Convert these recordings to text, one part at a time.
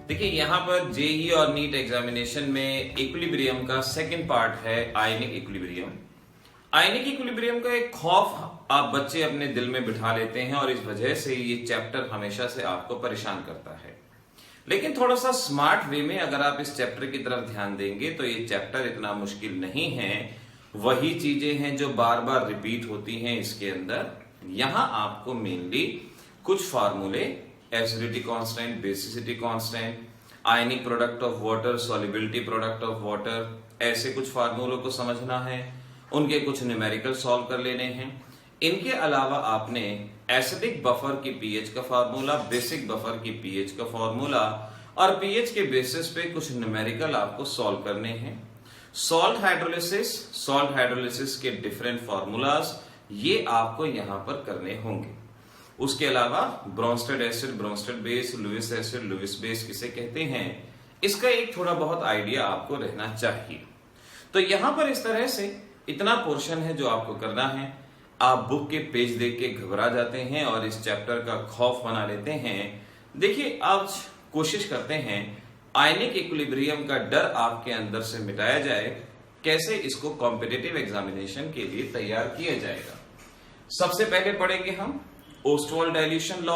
देखिए यहाँ पर जेई और नीट एग्जामिनेशन में इक्विलिब्रियम का सेकंड पार्ट है आयनिक इक्विलिब्रियम। आयनिक इक्विलिब्रियम का एक खौफ आप बच्चे अपने दिल में बिठा लेते हैं और इस वजह से ये चैप्टर हमेशा से आपको परेशान करता है। लेकिन थोड़ा सा स्मार्ट वे में अगर आप इस चैप्टर की तरफ ध्यान देंगे तो ये चैप्टर इतना मुश्किल नहीं है। वही चीजें हैं जो बार बार रिपीट होती हैं इसके अंदर। यहां आपको मेनली कुछ फार्मूले, acidity constant, basicity constant, ionic product of water, solubility product of water, ऐसे कुछ फार्मूलों को समझना है। उनके कुछ न्यूमेरिकल सॉल्व कर लेने हैं। इनके अलावा आपने एसिडिक बफर की पीएच का फार्मूला, बेसिक बफर की पीएच का फार्मूला और पीएच के बेसिस पे कुछ न्यूमेरिकल आपको सॉल्व करने हैं। सॉल्ट हाइड्रोलिसिस के डिफरेंट फार्मूलाज ये आपको यहां पर करने होंगे। उसके अलावा Bronsted acid, Bronsted base, Lewis acid, Lewis base किसे कहते हैं, इसका एक थोड़ा बहुत आइडिया आपको रहना चाहिए। तो यहां पर इस तरह से इतना पोर्शन है जो आपको करना है। आप बुक के पेज देख के घबरा जाते हैं और इस चैप्टर का खौफ बना लेते हैं। देखिए आज कोशिश करते हैं आयनिक इक्विलिब्रियम का डर आपके अंदर से मिटाया जाए। कैसे इसको कॉम्पिटिटिव एग्जामिनेशन के लिए तैयार किया जाएगा। सबसे पहले पढ़ेंगे हम ओस्टवाल्ड डाइल्यूशन लॉ।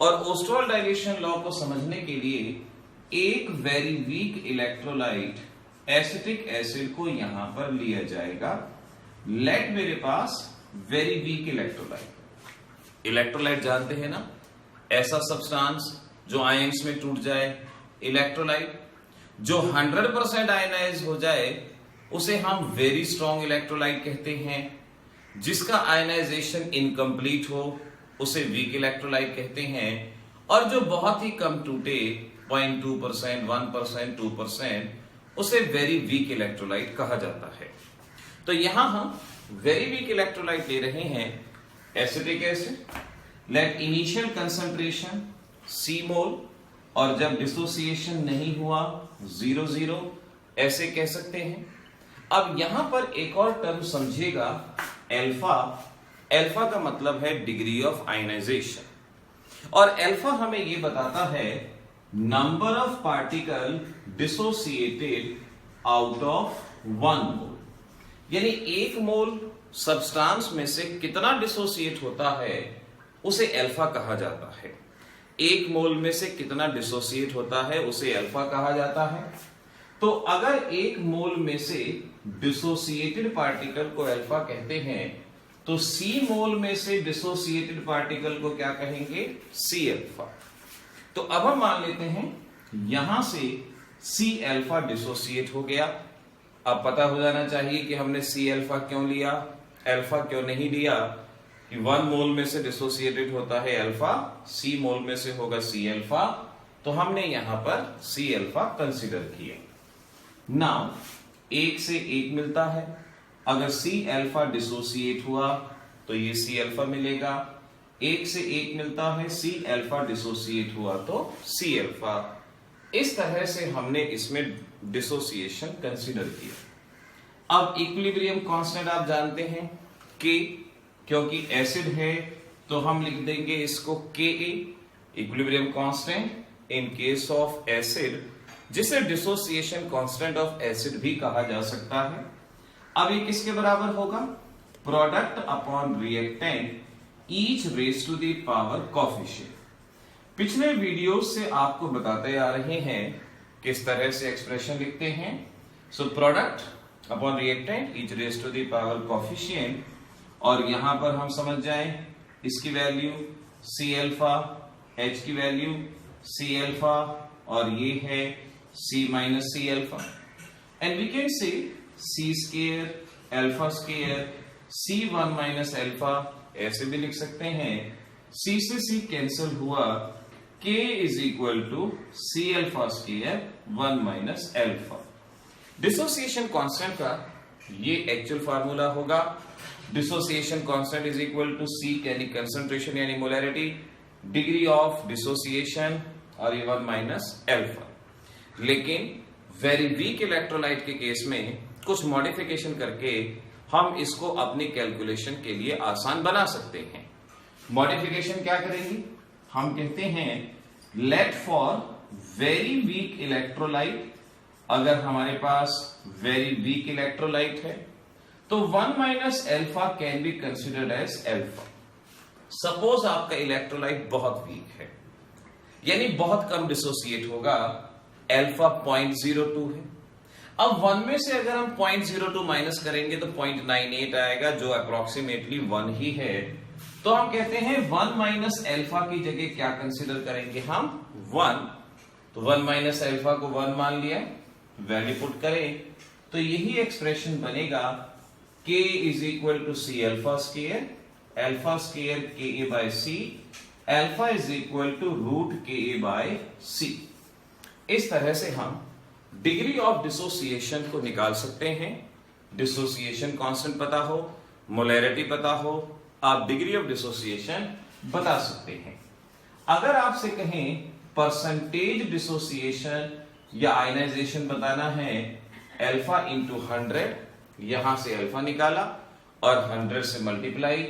और ओस्टवाल्ड डाइल्यूशन लॉ को समझने के लिए एक very weak electrolyte acetic acid को यहां पर लिया जाएगा। लेट मेरे पास वेरी वीक इलेक्ट्रोलाइट। इलेक्ट्रोलाइट जानते हैं ना, ऐसा सब्सटेंस जो आयंस में टूट जाए। इलेक्ट्रोलाइट जो 100% आयनाइज हो जाए उसे हम वेरी स्ट्रॉन्ग इलेक्ट्रोलाइट कहते हैं। जिसका आयनाइजेशन इनकम्प्लीट हो उसे वीक इलेक्ट्रोलाइट कहते हैं। और जो बहुत ही कम टूटे 0.2%, 1%, 2%, उसे वेरी वीक इलेक्ट्रोलाइट कहा जाता है। तो यहां हम वेरी वीक इलेक्ट्रोलाइट ले रहे हैं acetic acid. Let initial concentration C mole और जब डिसोसिएशन नहीं हुआ 0,0 ऐसे कह सकते हैं। अब यहां पर एक और टर्म समझिएगा, एल्फा। एल्फा का मतलब है डिग्री ऑफ आयनाइजेशन और एल्फा हमें यह बताता है number of particle dissociated out of 1 मोल। यानी 1 मोल सब्सटेंस में से कितना डिसोसिएट होता है उसे एल्फा कहा जाता है। 1 मोल में से कितना डिसोसिएट होता है उसे एल्फा कहा जाता है। तो अगर 1 मोल में से डिसोसिएटेड पार्टिकल को एल्फा कहते हैं तो C मोल में से डिसोसिएटेड पार्टिकल को क्या कहेंगे, C अल्फा। तो अब हम मान लेते हैं यहां से C अल्फा डिसोसिएट हो गया। अब पता हो जाना चाहिए कि हमने C अल्फा क्यों लिया, अल्फा क्यों नहीं लिया। कि 1 मोल में से डिसोसिएटेड होता है अल्फा, C मोल में से होगा C अल्फा। तो हमने यहां पर C अल्फा कंसीडर किया। नाउ 1 से 1 मिलता है। अगर C अल्फा डिसोसिएट हुआ तो ये C अल्फा मिलेगा। 1 से 1 मिलता है, C अल्फा डिसोसिएट हुआ तो C अल्फा। इस तरह से हमने इसमें डिसोसिएशन कंसीडर किया। अब इक्विलिब्रियम कांस्टेंट आप जानते हैं K, क्योंकि एसिड है तो हम लिख देंगे इसको Ka, equilibrium constant in case of acid, जिसे डिसोसिएशन कांस्टेंट ऑफ एसिड भी कहा जा सकता है। अब ये किसके बराबर होगा, product upon reactant each raise to the power coefficient. पिछले वीडियो से आपको बताते आ रहे हैं किस तरह से एक्सप्रेशन लिखते हैं। So product upon reactant each raise to the power coefficient. और यहां पर हम समझ जाएं इसकी वैल्यू C अल्फा, H की वैल्यू C अल्फा और ये है C minus C alpha. And we can say C square alpha square C1 minus alpha ऐसे भी लिख सकते हैं। C से C कैंसिल हुआ, K is equal to C alpha square 1 minus alpha. Dissociation constant का ये एक्चुअल फार्मूला होगा। Dissociation constant is equal to C यानी कंसंट्रेशन यानी मोलैरिटी, डिग्री ऑफ डिसोसिएशन और ये 1 माइनस अल्फा। लेकिन वेरी वीक इलेक्ट्रोलाइट के केस में कुछ मॉडिफिकेशन करके हम इसको अपनी कैलकुलेशन के लिए आसान बना सकते हैं। मॉडिफिकेशन क्या करेंगे, हम कहते हैं let for very weak electrolyte, अगर हमारे पास वेरी वीक इलेक्ट्रोलाइट है तो 1 minus alpha can be considered as alpha. Suppose आपका इलेक्ट्रोलाइट बहुत वीक है, यानी बहुत कम डिसोसिएट होगा, एल्फा 0.02 है। अब 1 में से अगर हम 0.02 माइनस करेंगे तो 0.98 आएगा, जो अप्रोक्सीमेटली 1 ही है। तो हम कहते हैं 1 माइनस एल्फा की जगह क्या कंसिडर करेंगे हम 1, तो 1 माइनस एल्फा को 1 मान लिया, वैल्यू पुट करें तो यही एक्सप्रेशन बनेगा k is equal to C alpha square के A by C, alpha is equal to root के ए बाय सी। इस तरह से हम डिग्री ऑफ डिसोसिएशन को निकाल सकते हैं। डिसोसिएशन कांस्टेंट पता हो, मोलैरिटी पता हो, आप डिग्री ऑफ डिसोसिएशन बता सकते हैं। अगर आपसे कहें परसेंटेज डिसोसिएशन या आयनाइजेशन बताना है, अल्फा इंटू 100, यहां से अल्फा निकाला और 100 से मल्टीप्लाई,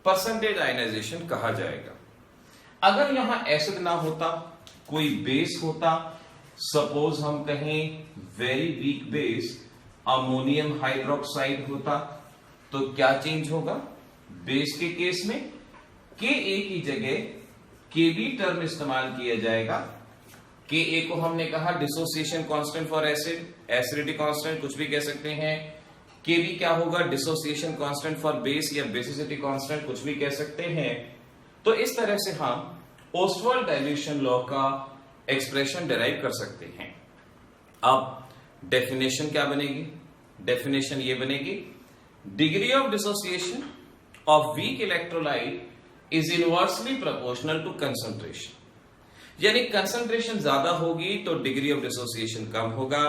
परसेंटेज आयनाइजेशन कहा जाएगा। अगर यहां एसिड ना होता, कोई बेस होता, सपोज हम कहें very weak base ammonium hydroxide होता, तो क्या चेंज होगा? बेस के केस में Ka की जगह Kb टर्म इस्तेमाल किया जाएगा। Ka को हमने कहा dissociation constant for acid, acidity constant कुछ भी कह सकते हैं। Kb क्या होगा? डिसोसिएशन कांस्टेंट फॉर बेस या बेसिसिटी कांस्टेंट कुछ भी कह सकते हैं। तो इस तरह से हम ओस्वाल्ड डाइल्यूशन लॉ का एक्सप्रेशन डिराइव कर सकते हैं। अब डेफिनेशन क्या बनेगी? डेफिनेशन ये बनेगी, degree of dissociation of weak electrolyte is inversely proportional to concentration, यानी कंसंट्रेशन ज्यादा होगी तो डिग्री ऑफ डिसोसिएशन कम होगा,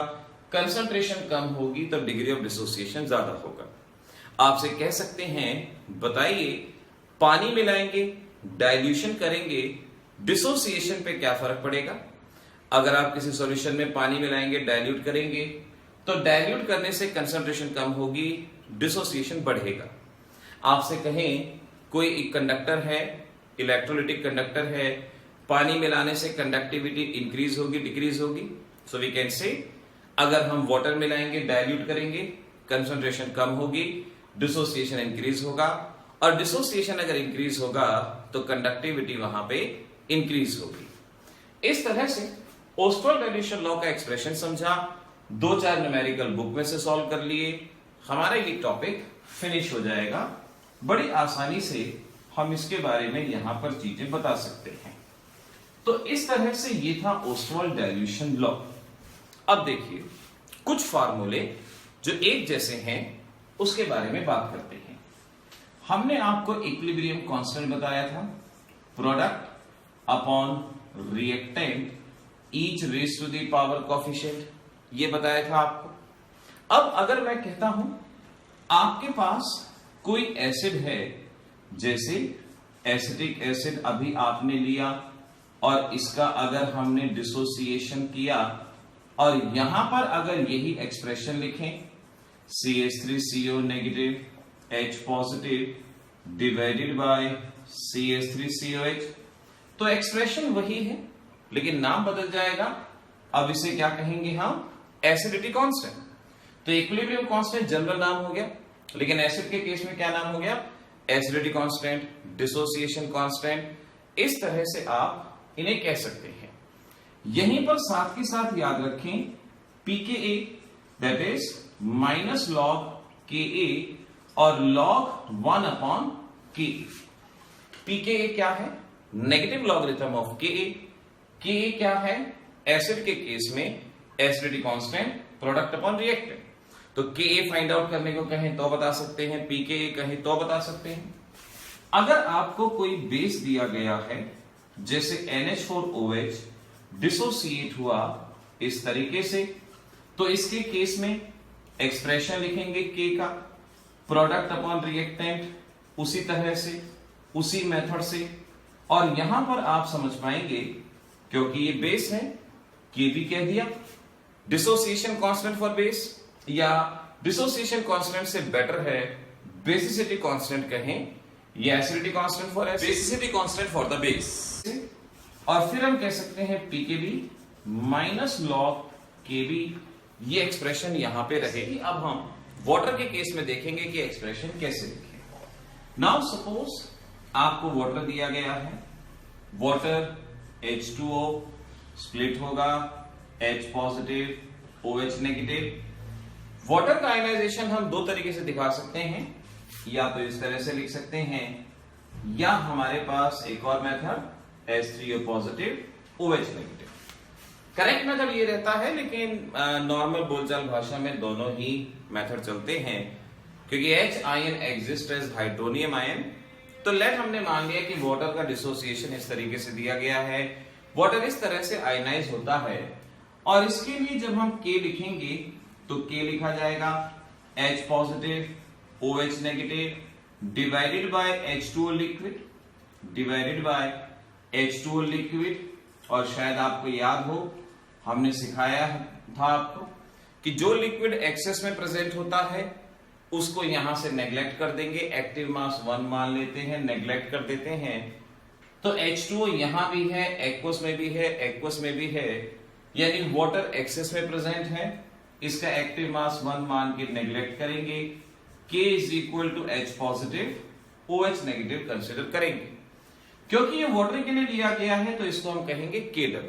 कंसंट्रेशन कम होगी तो डिग्री ऑफ डिसोसिएशन ज्यादा होगा। आपसे कह सकते हैं बताइए पानी मिलाएंगे, डाइल्यूशन करेंगे, डिसोसिएशन पे क्या फर्क पड़ेगा? अगर आप किसी सॉल्यूशन में पानी मिलाएंगे, डाइल्यूट करेंगे, तो डाइल्यूट करने से कंसंट्रेशन कम होगी, डिसोसिएशन बढ़ेगा। आपसे कहें कोई एक कंडक्टर है, इलेक्ट्रोलिटिक कंडक्टर है, पानी मिलाने से कंडक्टिविटी इंक्रीज होगी, डिक्रीज होगी। सो वी कैन से अगर हम वाटर मिलाएंगे, डाइल्यूट करेंगे, कंसंट्रेशन कम होगी, डिसोसिएशन इंक्रीज होगा, और डिसोसिएशन अगर इंक्रीज होगा तो कंडक्टिविटी वहां पे इंक्रीज होगी। इस तरह से ओस्वाल्ड डाइल्यूशन लॉ का एक्सप्रेशन समझा, 2-4 न्यूमेरिकल बुक में से सॉल्व कर लिए, हमारा ये टॉपिक फिनिश हो जाएगा। बड़ी आसानी से हम इसके बारे में यहां पर चीजें बता सकते हैं। तो इस तरह से ये था ओस्वाल्ड डाइल्यूशन लॉ। अब देखिए कुछ फार्मूले जो एक जैसे हैं उसके बारे में बात करते हैं। हमने आपको इक्विलिब्रियम कांस्टेंट बताया था, product upon reactant each raise to the power coefficient, ये बताया था आपको। अब अगर मैं कहता हूं आपके पास कोई एसिड है, जैसे एसिटिक एसिड अभी आपने लिया और इसका अगर हमने डिसोसिएशन किया और यहां पर अगर यही एक्सप्रेशन लिखें CH3CO negative H positive divided by CH3COH, तो एक्सप्रेशन वही है लेकिन नाम बदल जाएगा। अब इसे क्या कहेंगे हम? Acidity constant. तो इक्विलिब्रियम कांस्टेंट जनरल नाम हो गया, लेकिन एसिड के केस में क्या नाम हो गया? Acidity constant, dissociation constant. इस तरह से आप इन्हें कह सकते हैं। यहीं पर साथ के साथ याद रखें pKa that is minus log Ka और लॉग 1 अपॉन K। pKa क्या है? Negative logarithm of Ka। Ka क्या है? एसिड के केस में acidity constant, product upon reactant. तो Ka फाइंड आउट करने को कहें तो बता सकते हैं, pKa कहें तो बता सकते हैं। अगर आपको कोई बेस दिया गया है, जैसे NH4OH डिसोसिएट हुआ इस तरीके से, तो इसके केस में एक्सप्रेशन लिखेंगे K का, प्रोडक्ट अपॉन रिएक्टेंट उसी तरह से, उसी मेथड से। और यहां पर आप समझ पाएंगे क्योंकि ये बेस है, Kb कह दिया, डिसोसिएशन कांस्टेंट फॉर बेस या डिसोसिएशन कांस्टेंट से बेटर है बेसिसिटी कांस्टेंट कहें, या acidity constant for acid, basicity constant for the base. और फिर हम कह सकते हैं pKb माइनस लॉग के बी, ये एक्सप्रेशन यहां पे रहेगी। अब हम वाटर के केस में देखेंगे कि एक्सप्रेशन कैसे लिखें। नाउ सपोज आपको वाटर दिया गया है, वाटर H2O स्प्लिट होगा H positive OH negative. Water का आयनाइजेशन हम दो तरीके से दिखा सकते हैं, या तो इस तरह से लिख सकते हैं, या हमारे पास एक और method H3O positive OH negative. Correct method ये रहता है, लेकिन नॉर्मल बोलचाल भाषा में दोनों ही मेथड चलते हैं, क्योंकि H ion exist as hydronium ion. तो लेट हमने मान लिया कि वाटर का डिसोसिएशन इस तरीके से दिया गया है, वाटर इस तरह से आयनाइज होता है, और इसके लिए जब हम K लिखेंगे तो K लिखा जाएगा H positive OH negative divided by H2O liquid, divided by H2O liquid. और शायद आपको याद हो, हमने सिखाया था आपको कि जो लिक्विड एक्सेस में प्रेजेंट होता है उसको यहां से नेग्लेक्ट कर देंगे, एक्टिव मास 1 मान लेते हैं, नेग्लेक्ट कर देते हैं। तो H2O यहां भी है, एक्वस में भी है, एक्वस में भी है, यानी वाटर एक्सेस में प्रेजेंट है, इसका एक्टिव मास 1 मान के नेग्लेक्ट करेंगे। K is equal to H positive OH negative consider करेंगे। क्योंकि ये वाटर के लिए लिया गया है तो इसको हम कहेंगे KW।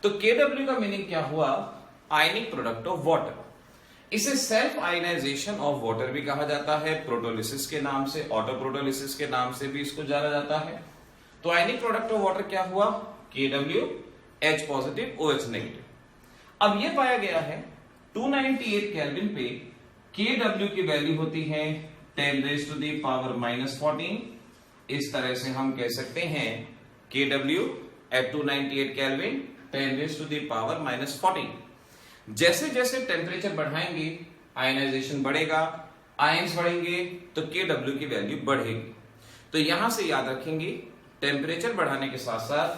तो KW का मीनिंग क्या हुआ? Ionic product of water. इसे सेल्फ आयनाइजेशन ऑफ वाटर भी कहा जाता है, प्रोटोलिसिस के नाम से, ऑटो प्रोटोलिसिस के नाम से भी इसको जाना जाता है। तो आयनिक प्रोडक्ट ऑफ वाटर क्या हुआ? KW H positive OH negative. अब ये पाया गया है 298 केल्विन पे KW की वैल्यू होती है 10⁻⁻14। इस तरह से हम कह सकते हैं KW at 298 केल्विन 10⁻⁻14। जैसे जैसे टेम्परेचर बढ़ाएंगे आयनाइजेशन बढ़ेगा, आयंस बढ़ेंगे तो KW की वैल्यू बढ़ेगी। तो यहां से याद रखेंगे, टेम्परेचर बढ़ाने के साथ साथ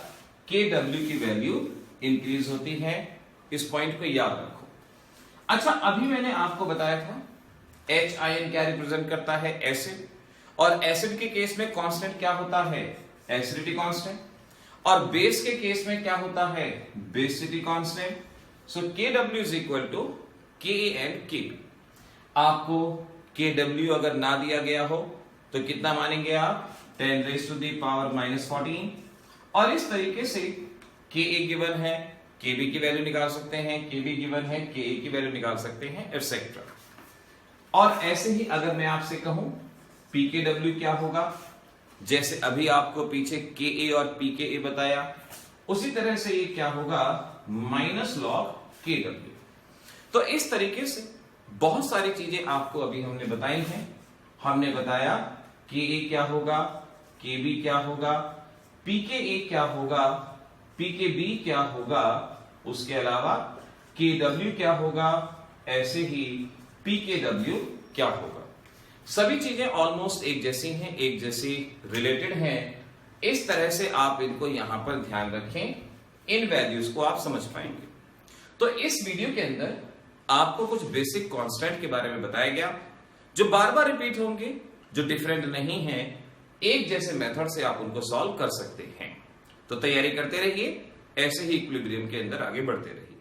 KW की वैल्यू इंक्रीज होती है। इस पॉइंट को याद रखो। अच्छा, अभी मैंने आपको बताया था H आयन क्या रिप्रेजेंट करता है? एसिड। और एसिड के केस में कांस्टेंट क्या होता है? Acidity constant. और बेस के केस में क्या होता है? Basicity constant. So KW is equal to Ka and Kb। आपको KW अगर ना दिया गया हो तो कितना मानेंगे आप? 10⁻⁻14। और इस तरीके से Ka गिवन है, Kb की वैल्यू निकाल सकते हैं, Kb गिवन है, Ka की वैल्यू निकाल सकते हैं, एटसेट्रा। और ऐसे ही अगर मैं आपसे कहूं pKw क्या होगा, जैसे अभी आपको पीछे Ka और pKa बताया, उसी तरह से ये क्या होगा? Minus log KW। तो इस तरीके से बहुत सारी चीजें आपको अभी हमने बताई हैं। हमने बताया Ka क्या होगा, Kb क्या होगा, pKa क्या होगा, pKb क्या होगा, उसके अलावा KW क्या होगा, ऐसे ही pKw क्या होगा। सभी चीजें ऑलमोस्ट एक जैसी हैं, एक जैसी रिलेटेड हैं। इस तरह से आप इनको यहां पर ध्यान रखें, इन वैल्यूज को आप समझ पाएंगे। तो इस वीडियो के अंदर आपको कुछ बेसिक कांस्टेंट के बारे में बताया गया, जो बार बार रिपीट होंगे, जो डिफरेंट नहीं है, एक जैसे मेथड से आप उनको सॉल्व कर सकते हैं। तो तैयारी करते रहिए, ऐसे ही इक्विलिब्रियम के अंदर आगे बढ़ते रहिए।